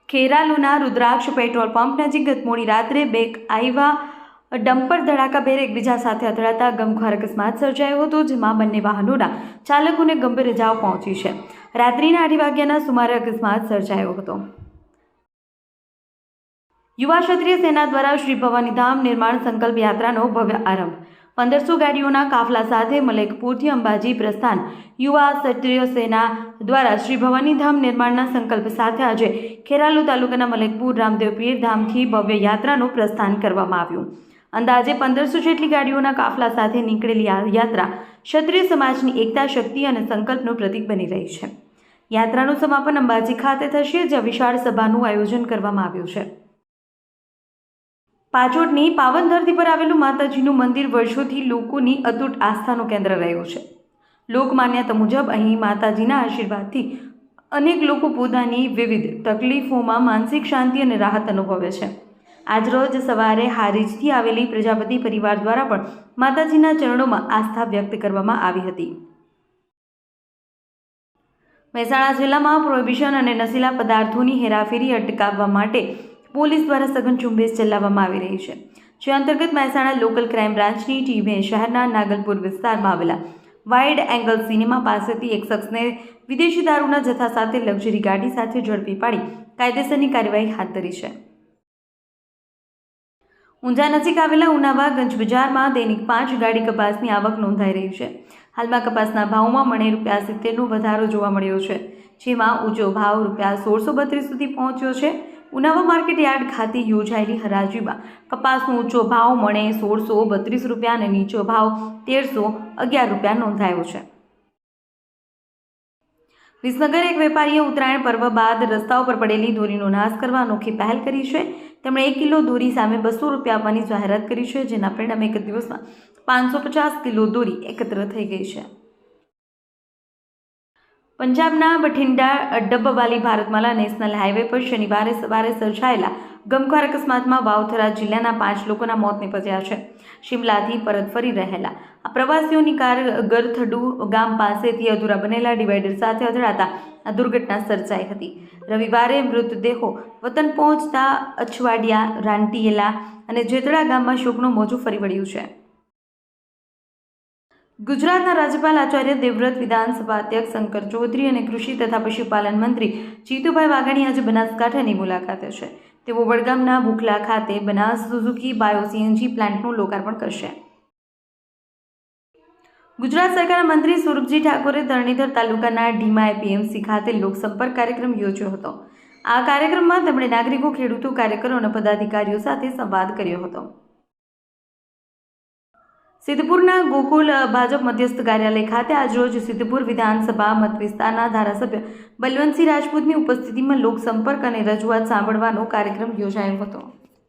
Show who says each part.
Speaker 1: ખેરાલુના રુદ્રાક્ષ petrol pump નજીક ગત મોડી રાત્રે બે આવ્યા ડમ્પર ધડાકાભેર એકબીજા સાથે અથડાતા ગમખ્વાર અકસ્માત સર્જાયો હતો, જેમાં બંને વાહનોના ચાલકોને ગંભીર ઇજાઓ પહોંચી છે. રાત્રિના 8 વાગ્યાના સુમારે અકસ્માત સર્જાયો હતો. યુવા ક્ષત્રિય સેના દ્વારા શ્રી ભવાનીધામ નિર્માણ સંકલ્પ યાત્રાનો ભવ્ય આરંભ. 1500 ગાડીઓના કાફલા સાથે મલેકપુરથી અંબાજી પ્રસ્થાન. યુવા ક્ષત્રિય સેના દ્વારા શ્રી ભવાનીધામ નિર્માણના સંકલ્પ સાથે આજે ખેરાલુ તાલુકાના મલેકપુર રામદેવ પીર ધામથી ભવ્ય યાત્રાનું પ્રસ્થાન કરવામાં આવ્યું. અંદાજે 1500 જેટલી ગાડીઓના કાફલા સાથે નીકળેલી આ યાત્રા ક્ષત્રિય સમાજની એકતા, શક્તિ અને સંકલ્પનું પ્રતીક બની રહી છે. યાત્રાનું સમાપન અંબાજી ખાતે થશે, જ્યાં વિશાળ સભાનું આયોજન કરવામાં આવ્યું છે. પાછોડની પાવન ધરતી પર આવેલું માતાજીનું મંદિર વર્ષોથી લોકોની અતૂટ આસ્થાનું કેન્દ્ર રહ્યું છે. લોકમાન્યતા મુજબ અહીં માતાજીના આશીર્વાદથી અનેક લોકો પોતાની વિવિધ તકલીફોમાં માનસિક શાંતિ અને રાહત અનુભવે છે. આજરોજ સવારે હારીજથી આવેલી પ્રજાપતિ પરિવાર દ્વારા પણ માતાજીના ચરણોમાં આસ્થા વ્યક્ત કરવામાં આવી હતી. મહેસાણા જિલ્લામાં પ્રોહિબિશન અને નશીલા પદાર્થોની હેરાફેરી અટકાવવા માટે પોલીસ દ્વારા સઘન ઝુંબેશ ચલાવવામાં આવી રહી છે. જે અંતર્ગત મહેસાણા લોકલ ક્રાઇમ બ્રાન્ચની ટીમે શહેરના નાગલપુર વિસ્તારમાં આવેલા વાઇડ એંગલ સિનેમા પાસેથી એક શખ્સને વિદેશી દારૂના જથ્થા સાથે લક્ઝરી ગાડી સાથે ઝડપી પાડી કાયદેસરની કાર્યવાહી હાથ ધરી છે. ઊંઝા નજીક આવેલા ઉનાવા ગંજ બજારમાં દૈનિક 5 ગાડી કપાસની આવક નોંધાઈ રહી છે. હાલમાં કપાસના ભાવમાં મણે ₹70નો વધારો જોવા મળ્યો છે, જેમાં ઊંચો ભાવ ₹1632 સુધી પહોંચ્યો છે. ઉનાવા માર્કેટ યાર્ડ ખાતે યોજાયેલી હરાજીમાં કપાસનો ઊંચો ભાવ મણે ₹1632 અને નીચો ભાવ ₹1311 નોંધાયો છે. વિસનગર એક વેપારીએ ઉત્તરાયણ પર્વ બાદ રસ્તા ઉપર પડેલી દોરીનો નાશ કરવા અનોખી પહેલ કરી છે. તેમણે 1 કિલો દોરી સામે ₹200 આપવાની જાહેરાત કરી છે, જેના પરિણામે એક દિવસમાં 550 કિલો દોરી એકત્ર થઈ ગઈ છે. પંજાબના બઠિંડા ડબ્બાવાલી ભારતમાલા નેશનલ હાઈવે પર શનિવારે સવારે સર્જાયેલા ગમખ્વાર અકસ્માતમાં વાવથરા જિલ્લાના 5 લોકોના મોત નીપજ્યા છે. શિમલાથી પરત ફરી રહેલા આ પ્રવાસીઓની કાર ગરથડુ ગામ પાસેથી અધૂરા બનેલા ડિવાઈડર સાથે અથડાતા આ દુર્ઘટના સર્જાઈ હતી. રવિવારે મૃતદેહો વતન પહોંચતા અછવાડિયા, રાંટીયેલા અને જેતડા ગામમાં શોકનું મોજું ફરી વળ્યું છે. ગુજરાતના રાજ્યપાલ આચાર્ય દેવવ્રત, વિધાનસભા અધ્યક્ષ શંકર ચૌધરી અને કૃષિ તથા પશુપાલન મંત્રી જીતુભાઈ વાઘાણી આજે બનાસકાંઠાની મુલાકાતે છે. તેઓ વડગામના ભૂખલા ખાતે બનાસ સુઝુકી બાયો સીએનજી પ્લાન્ટનું લોકાર્પણ કરશે. ગુજરાત સરકારના મંત્રી સ્વરૂપજી ઠાકોરે ધરણીધર તાલુકાના ઢીમા એપીએમસી ખાતે લોકસંપર્ક કાર્યક્રમ યોજ્યો હતો. આ કાર્યક્રમમાં તેમણે નાગરિકો, ખેડૂતો, કાર્યકરો અને પદાધિકારીઓ સાથે સંવાદ કર્યો હતો. સિદ્ધપુરના ગોકુલ ભાજપ મધ્યસ્થ કાર્યાલય ખાતે આજરોજ સિદ્ધપુર વિધાનસભા મત વિસ્તારના ધારાસભ્ય બલવંતસિંહ રાજપૂતની ઉપસ્થિતિમાં લોકસંપર્ક અને રજૂઆત સાંભળવાનો કાર્યક્રમ યોજાયો હતો.